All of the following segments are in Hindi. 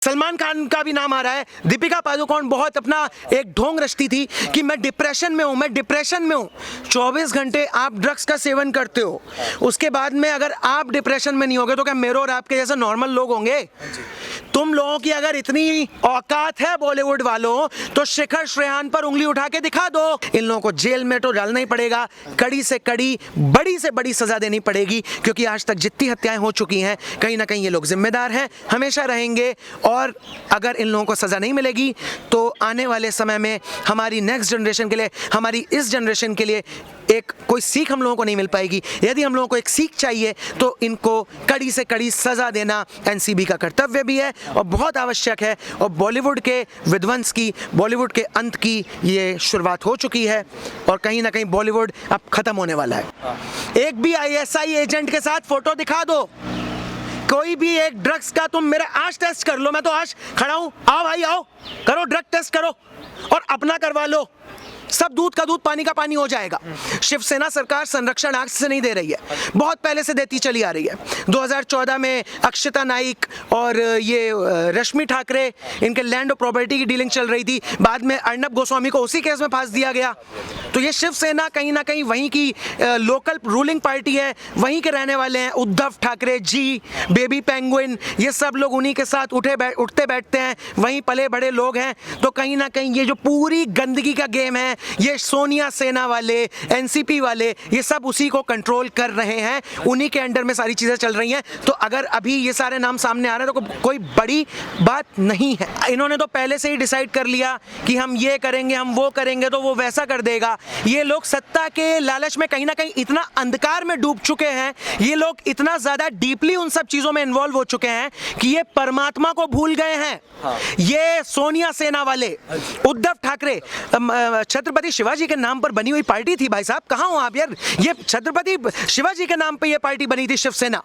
सलमान खान का भी नाम आ रहा है। दीपिका पादुकोण बहुत अपना एक ढोंग रचती थी कि मैं डिप्रेशन में हूँ, 24 घंटे आप ड्रग्स का सेवन करते हो, उसके बाद में अगर आप डिप्रेशन में नहीं होगे तो क्या मेरे और आपके जैसे नॉर्मल लोग होंगे? तुम लोगों की अगर इतनी औकात है बॉलीवुड वालों, तो शिखर श्रेयान पर उंगली उठा के दिखा दो। इन लोगों को जेल में तो डालना ही पड़ेगा, कड़ी से कड़ी, बड़ी से बड़ी सजा देनी पड़ेगी, क्योंकि आज तक जितनी हत्याएं हो चुकी हैं कहीं ना कहीं ये लोग जिम्मेदार हैं, हमेशा रहेंगे। और अगर इन लोगों को सजा नहीं मिलेगी तो आने वाले समय में हमारी नेक्स्ट जनरेशन के लिए, हमारी इस जनरेशन के लिए एक कोई सीख हम लोगों को नहीं मिल पाएगी। यदि हम लोगों को एक सीख चाहिए तो इनको कड़ी से कड़ी सजा देना एनसीबी का कर्तव्य भी है और बहुत आवश्यक है। और बॉलीवुड के विध्वंस की, बॉलीवुड के अंत की ये शुरुआत हो चुकी है और कहीं ना कहीं बॉलीवुड अब खत्म होने वाला है। एक भी आईएसआई एजेंट के साथ फोटो दिखा दो, कोई भी एक ड्रग्स का, तुम मेरा आज टेस्ट कर लो, मैं तो आज खड़ा हूं, आओ भाई आओ, करो ड्रग टेस्ट करो और अपना करवा लो, सब दूध का दूध पानी का पानी हो जाएगा। शिवसेना सरकार संरक्षण आज से नहीं दे रही है, बहुत पहले से देती चली आ रही है। 2014 में अक्षता नाइक और ये रश्मि ठाकरे, इनके लैंड और प्रॉपर्टी की डीलिंग चल रही थी, बाद में अर्नब गोस्वामी को उसी केस में फांस दिया गया। तो ये शिवसेना कहीं ना कहीं वहीं की लोकल रूलिंग पार्टी है, वहीं के रहने वाले हैं। उद्धव ठाकरे जी, बेबी पेंगुइन, ये सब लोग उन्हीं के साथ उठते बैठते हैं, वहीं पले बड़े लोग हैं। तो कहीं ना कहीं ये जो पूरी गंदगी का गेम है, ये सोनिया सेना वाले, एनसीपी वाले, ये सब उसी को कंट्रोल कर रहे हैं, उन्हीं के अंडर में सारी चीजें चल रही हैं। तो अगर अभी ये सारे नाम सामने आ रहे हैं तो कोई बड़ी बात नहीं है। इन्होंने तो पहले से ही डिसाइड कर लिया कि हम ये करेंगे, हम वो करेंगे, तो वो वैसा कर देगा। ये लोग सत्ता के लालच में कहीं ना कहीं इतना अंधकार में डूब चुके हैं, ये लोग इतना ज्यादा डीपली उन सब चीजों में इन्वॉल्व हो चुके हैं कि ये परमात्मा को भूल गए हैं। ये सोनिया सेना वाले, उद्धव ठाकरे, छत्रपति शिवाजी के नाम पर बनी हुई पार्टी थी। भाई साहब कहां हो आप यार? ये छत्रपति शिवाजी के नाम पे ये पार्टी बनी थी, शिवसेना।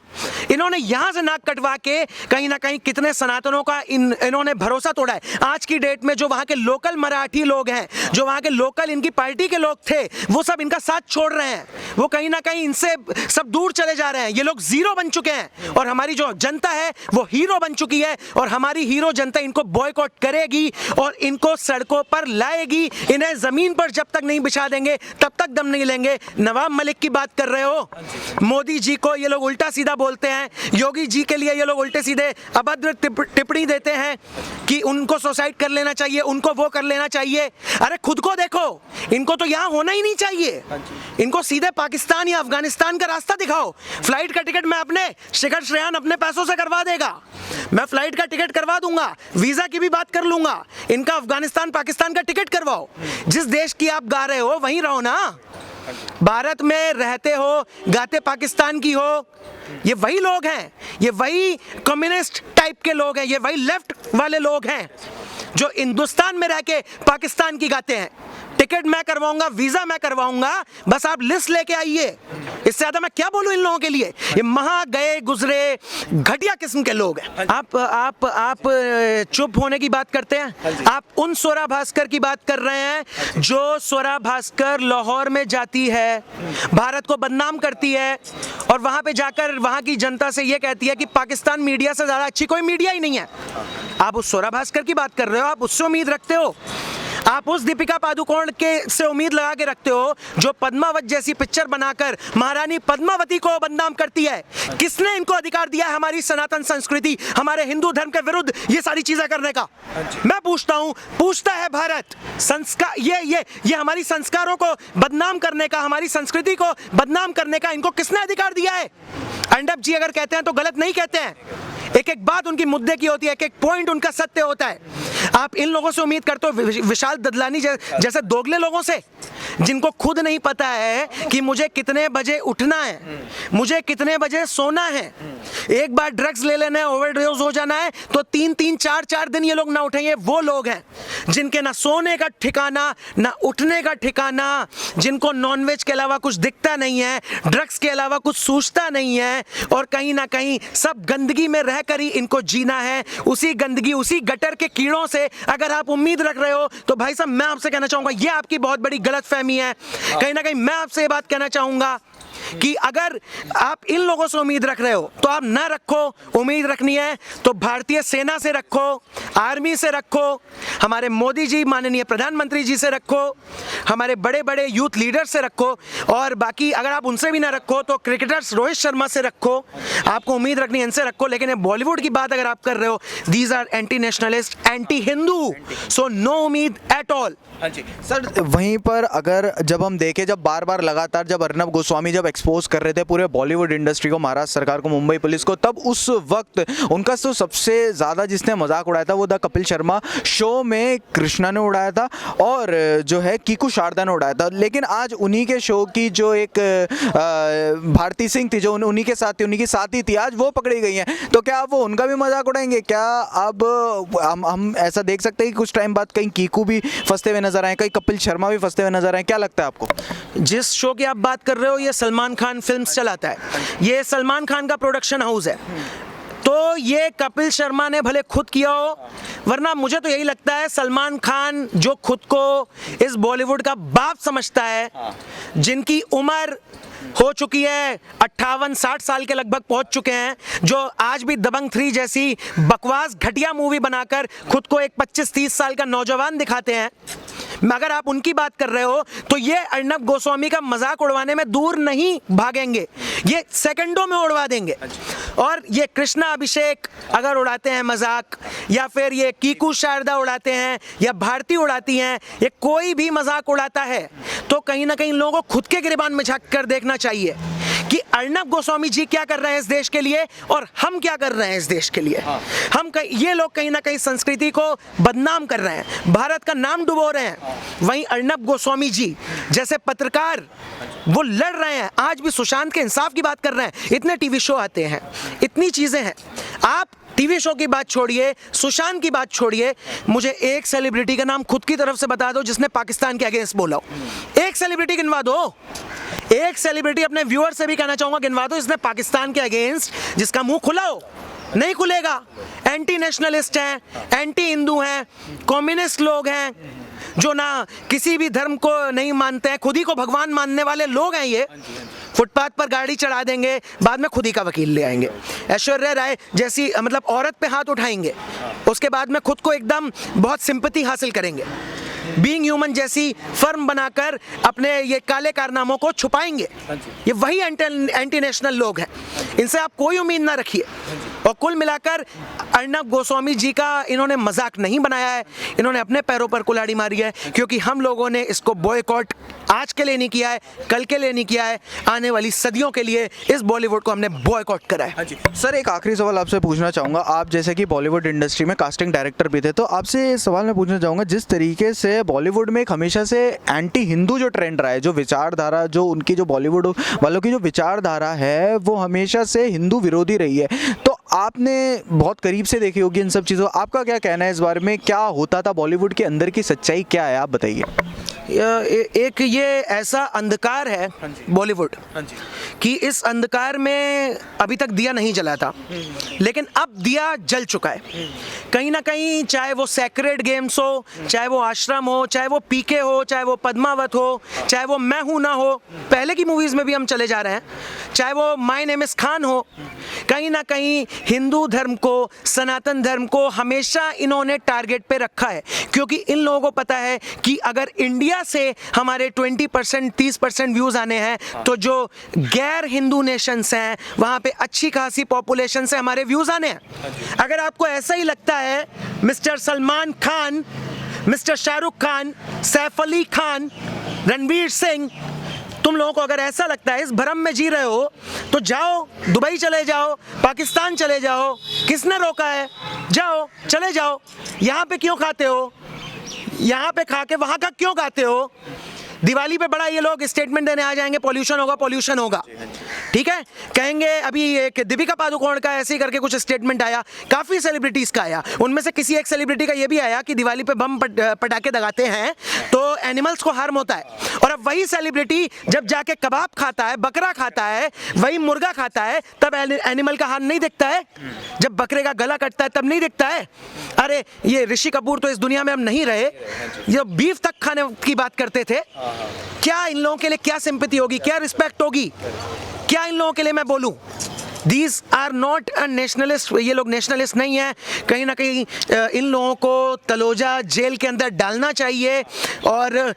इन्होंने यहां से नाक कटवा के कहीं ना कहीं कितने सनातनों का इन्होंने भरोसा तोड़ा है। आज की डेट में जो वहां के लोकल मराठी लोग हैं, जो वहां के लोकल इनकी पार्टी के लोग थे, वो सब इनका साथ छोड़ रहे हैं, वो कहीं ना कहीं इनसे सब दूर चले जा रहे हैं। ये लोग जीरो बन चुके हैं और हमारी जो जनता है वो हीरो बन चुकी है। और हमारी हीरो जनता इनको बॉयकॉट करेगी और इनको सड़कों पर लाएगी। इन्हें जमीन पर जब तक नहीं बिछा देंगे तब तक दम नहीं लेंगे। नवाब मलिक की बात कर रहे हो, मोदी जी को ये लोग उल्टा सीधा बोलते हैं, योगी जी के लिए ये लोग उल्टे सीधे अभद्र टिप्पणी देते हैं कि उनको सुसाइड कर लेना चाहिए, उनको वो कर लेना चाहिए। अरे खुद को देखो, इनको तो यहां होना ही नहीं चाहिए। इनको सीधे पाकिस्तान या अफगानिस्तान का रास्ता दिखाओ। फ्लाइट का टिकट मैं अपने, शिखर श्रेयान अपने पैसों से करवा देगा, मैं फ्लाइट का टिकट करवा दूंगा, वीजा की भी बात कर लूंगा। इनका अफगानिस्तान पाकिस्तान का टिकट करवाओ। जिस देश की आप गा रहे हो वहीं रहो ना। भारत में रहते हो, गाते पाकिस्तान की हो, ये वही लोग हैं, ये वही कम्युनिस्ट टाइप के लोग हैं, ये वही लेफ्ट वाले लोग हैं जो हिंदुस्तान में रह के पाकिस्तान की गाते हैं। टिकट मैं करवाऊंगा, वीजा मैं करवाऊंगा, बस आप लिस्ट लेके आइए। इससे ज्यादा मैं क्या बोलूं इन लोगों के लिए? ये महा गए गुजरे घटिया किस्म के लोग हैं। आप चुप होने की बात करते हैं। आप उन स्वरा भास्कर की बात कर रहे हैं जो स्वरा भास्कर लाहौर में जाती है, भारत को बदनाम करती है और वहां पे जाकर वहां की जनता से ये कहती है कि पाकिस्तान मीडिया से ज्यादा अच्छी कोई मीडिया ही नहीं है। आप उस स्वरा भास्कर की बात कर रहे हो, आप उससे उम्मीद रखते हो? आप उस दीपिका पादुकोण के से उम्मीद लगा के रखते हो जो पद्मावत जैसी पिक्चर बनाकर महारानी पद्मावती को बदनाम करती है? किसने इनको अधिकार दिया है हमारी सनातन संस्कृति, हमारे हिंदू धर्म के विरुद्ध ये सारी चीजें करने का? मैं पूछता हूं, पूछता है भारत, संस्कार ये हमारी संस्कारों को बदनाम करने का, हमारी संस्कृति को बदनाम करने का इनको किसने अधिकार दिया है? अर्नब जी अगर कहते हैं तो गलत नहीं कहते हैं, एक एक बात उनकी मुद्दे की होती है, एक एक पॉइंट उनका सत्य होता है। आप इन लोगों से उम्मीद करते हो, विशाल ददलानी जैसे दोगले लोगों से, जिनको खुद नहीं पता है कि मुझे कितने बजे उठना है, मुझे कितने बजे सोना है। एक बार ड्रग्स ले लेना है, ओवरडोज हो जाना है तो 3-3, 4-4 दिन ये लोग ना उठेंगे। वो लोग हैं जिनके ना सोने का ठिकाना, ना उठने का ठिकाना, जिनको नॉनवेज के अलावा कुछ दिखता नहीं है, ड्रग्स के अलावा कुछ सूझता नहीं है और कहीं ना कहीं सब गंदगी में रहकर ही इनको जीना है। उसी गंदगी, उसी गटर के कीड़ों से अगर आप उम्मीद रख रहे हो तो भाई साहब मैं आपसे कहना चाहूंगा ये आपकी बहुत बड़ी गलतफहमी है। कहीं ना कहीं मैं आपसे ये बात कहना चाहूंगा कि अगर आप इन लोगों से उम्मीद रख रहे हो तो आप ना रखो। उम्मीद रखनी है तो भारतीय सेना से रखो, आर्मी से रखो, हमारे मोदी जी माननीय प्रधानमंत्री जी से रखो, हमारे बड़े बड़े यूथ लीडर से रखो, और बाकी अगर आप उनसे भी ना रखो तो क्रिकेटर्स रोहित शर्मा से रखो। आपको उम्मीद रखनी है इनसे रखो। लेकिन ये बॉलीवुड की बात अगर आप कर रहे हो, these are anti nationalist, anti Hindu, so no उम्मीद एट ऑल। हाँ जी सर, वहीं पर अगर जब हम देखें, जब बार बार लगातार जब अर्नब गोस्वामी जब एक्सपोज कर रहे थे पूरे बॉलीवुड इंडस्ट्री को, महाराष्ट्र सरकार को, मुंबई पुलिस को, तब उस वक्त उनका तो सबसे ज़्यादा जिसने मजाक उड़ाया था वो द कपिल शर्मा शो में कृष्णा ने उड़ाया था और जो है कीकू शारदा ने उड़ाया था। लेकिन आज उन्हीं के शो की जो एक भारती सिंह थी जो उन्हीं के साथ थी, उन्हीं की साथी थी, आज वो पकड़ी गई हैं। तो क्या आप वो उनका भी मजाक उड़ाएंगे? क्या अब हम ऐसा देख सकते हैं कि कुछ टाइम बाद कहीं कीकू भी फंसते हुए नजर आए, कहीं कपिल शर्मा भी फंसते हुए नजर आए? क्या लगता है आपको? जिस शो की आप बात कर रहे हो ये सलमान खान फिल्म्स चलाता है, ये सलमान खान का प्रोडक्शन हाउस है, तो ये कपिल शर्मा ने भले खुद किया हो, वरना मुझे तो यही लगता है सलमान खान जो खुद को इस बॉलीवुड का बाप समझता है, जिनकी उम्र हो चुकी है 58-60 साल के लगभग पहुंच चुके हैं, जो आज भी दबंग 3 जैसी बकवास घटिया मूवी बनाकर खुद को एक 25-30 साल का नौजवान दिखाते हैं, अगर आप उनकी बात कर रहे हो तो ये अर्नब गोस्वामी का मजाक उड़वाने में दूर नहीं भागेंगे, ये सेकंडों में उड़वा देंगे। और ये कृष्णा अभिषेक अगर उड़ाते हैं मजाक, या फिर ये कीकू शारदा उड़ाते हैं, या भारती उड़ाती हैं, ये कोई भी मजाक उड़ाता है तो कहीं ना कहीं लोगों को खुद के गिरबान में झांक कर देखना चाहिए कि अर्नब गोस्वामी जी क्या कर रहे हैं इस देश के लिए और हम क्या कर रहे हैं इस देश के लिए। ये लोग कहीं ना कहीं संस्कृति को बदनाम कर रहे हैं, भारत का नाम डुबो रहे हैं। वहीं अर्नब गोस्वामी जी जैसे पत्रकार वो लड़ रहे हैं, आज भी सुशांत के इंसाफ की बात कर रहे हैं। इतने टीवी शो आते हैं, इतनी चीजें हैं, आप टीवी शो की बात छोड़िए, सुशांत की बात छोड़िए, मुझे एक सेलिब्रिटी का नाम खुद की तरफ से बता दो जिसने पाकिस्तान के अगेंस्ट बोला हो। एक सेलिब्रिटी गिनवा दो, एक सेलिब्रिटी अपने व्यूअर से भी कहना चाहूंगा गिनवा दो इसने पाकिस्तान के अगेंस्ट जिसका मुंह खुला हो। नहीं खुलेगा। एंटी नेशनलिस्ट हैं, एंटी हिंदू हैं, कम्युनिस्ट लोग हैं जो ना किसी भी धर्म को नहीं मानते हैं, खुद ही को भगवान मानने वाले लोग हैं। ये फुटपाथ पर गाड़ी चढ़ा देंगे, बाद में खुद ही का वकील ले आएंगे। ऐश्वर्या राय जैसी मतलब औरत पे हाथ उठाएंगे, उसके बाद में खुद को एकदम बहुत सिंपैथी हासिल करेंगे। बीइंग ह्यूमन जैसी फर्म बनाकर अपने ये काले कारनामों को छुपाएंगे। ये वही एंटी नेशनल लोग हैं, इनसे आप कोई उम्मीद ना रखिए। और कुल मिलाकर अर्नब गोस्वामी जी का इन्होंने मजाक नहीं बनाया है, इन्होंने अपने पैरों पर कुल्हाड़ी मारी है, क्योंकि हम लोगों ने इसको बॉयकॉट आज के लिए नहीं किया है, कल के लिए नहीं किया है, आने वाली सदियों के लिए इस बॉलीवुड को हमने बॉयकॉट करा है। सर एक आखिरी सवाल आपसे पूछना चाहूँगा, आप जैसे कि बॉलीवुड इंडस्ट्री में कास्टिंग डायरेक्टर भी थे, तो आपसे सवाल मैं पूछना चाहूँगा, जिस तरीके से बॉलीवुड में एक हमेशा से एंटी हिंदू जो ट्रेंड रहा है, जो विचारधारा, जो उनकी जो बॉलीवुड वालों की जो विचारधारा है वो हमेशा से हिंदू विरोधी रही है, तो आपने बहुत करीब से देखी होगी इन सब चीज़ों, आपका क्या कहना है इस बारे में? क्या होता था बॉलीवुड के अंदर की सच्चाई क्या है, आप बताइए। एक ये ऐसा अंधकार है बॉलीवुड कि इस अंधकार में अभी तक दिया नहीं जला था, लेकिन अब दिया जल चुका है कहीं ना कहीं। चाहे वो सैक्रेड गेम्स हो, चाहे वो आश्रम हो, चाहे वो पीके हो, चाहे वो पद्मावत हो, चाहे वो मैं हूं ना हो, पहले की मूवीज में भी हम चले जा रहे हैं, चाहे वो माय नेम इज खान हो, कहीं ना कहीं हिंदू धर्म को, सनातन धर्म को हमेशा इन्होंने टारगेट पे रखा है, क्योंकि इन लोगों को पता है कि अगर इंडिया से हमारे 20% 30% व्यूज आने हैं तो जो गैर हिंदू नेशंस हैं वहां पे अच्छी खासी पॉपुलेशन से हमारे व्यूज आने हैं। अगर आपको ऐसा ही लगता है मिस्टर सलमान खान, मिस्टर शाहरुख खान, सैफ अली खान, रणवीर सिंह, तुम लोगों को अगर ऐसा लगता है, इस भ्रम में जी रहे हो, तो जाओ दुबई चले जाओ, पाकिस्तान चले जाओ, किसने रोका है? जाओ, चले जाओ। यहाँ पे क्यों खाते हो? यहाँ पे खा के वहाँ का क्यों खाते हो? दिवाली पे बड़ा ये लोग स्टेटमेंट देने आ जाएंगे, पॉल्यूशन होगा, पॉल्यूशन होगा, ठीक है, कहेंगे। अभी एक दीपिका पादुकोण का ऐसे ही करके कुछ स्टेटमेंट आया, काफ़ी सेलिब्रिटीज़ का आया, उनमें से किसी एक सेलिब्रिटी का ये भी आया कि दिवाली पे बम पटाखे दगाते हैं तो एनिमल्स को हार्म होता है। और अब वही सेलिब्रिटी जब जाके कबाब खाता है, बकरा खाता है, वही मुर्गा खाता है, तब एनिमल का हार्म नहीं दिखता है? जब बकरे का गला कटता है तब नहीं दिखता है? अरे ये ऋषि कपूर तो इस दुनिया में अब नहीं रहे, ये बीफ तक खाने की बात करते थे। क्या इन लोगों के लिए क्या सिंपैथी होगी, क्या रिस्पेक्ट होगी, क्या इन लोगों के लिए मैं बोलूं? These are not a nationalist, ये लोग नेशनलिस्ट नहीं है। कहीं ना कहीं इन लोगों को तलोजा जेल के अंदर डालना चाहिए, और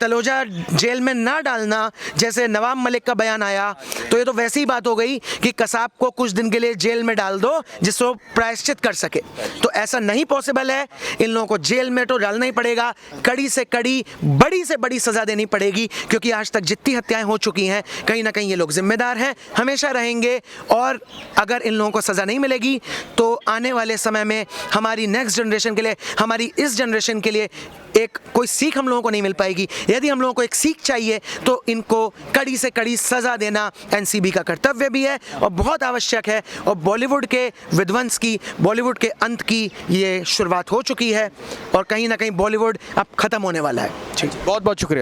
तलोजा जेल में ना डालना, जैसे नवाब मलिक का बयान आया, तो ये तो वैसी ही बात हो गई कि कसाब को कुछ दिन के लिए जेल में डाल दो जिससे वो प्रायश्चित कर सके। तो ऐसा नहीं पॉसिबल है, इन लोगों को जेल में तो डालना ही पड़ेगा, कड़ी से कड़ी, बड़ी से बड़ी सज़ा देनी पड़ेगी, क्योंकि आज तक जितनी हत्याएं हो चुकी हैं कहीं ना कहीं ये लोग जिम्मेदार हैं, हमेशा रहेंगे। और अगर इन लोगों को सज़ा नहीं मिलेगी तो आने वाले समय में हमारी नेक्स्ट जनरेशन के लिए, हमारी इस जनरेशन के लिए एक कोई सीख हम लोगों को नहीं मिल पाएगी। यदि हम लोगों को एक सीख चाहिए तो इनको कड़ी से कड़ी सज़ा देना एनसीबी का कर्तव्य भी है और बहुत आवश्यक है। और बॉलीवुड के विध्वंस की, बॉलीवुड के अंत की ये शुरुआत हो चुकी है, और कहीं ना कहीं बॉलीवुड अब ख़त्म होने वाला है। बहुत बहुत शुक्रिया।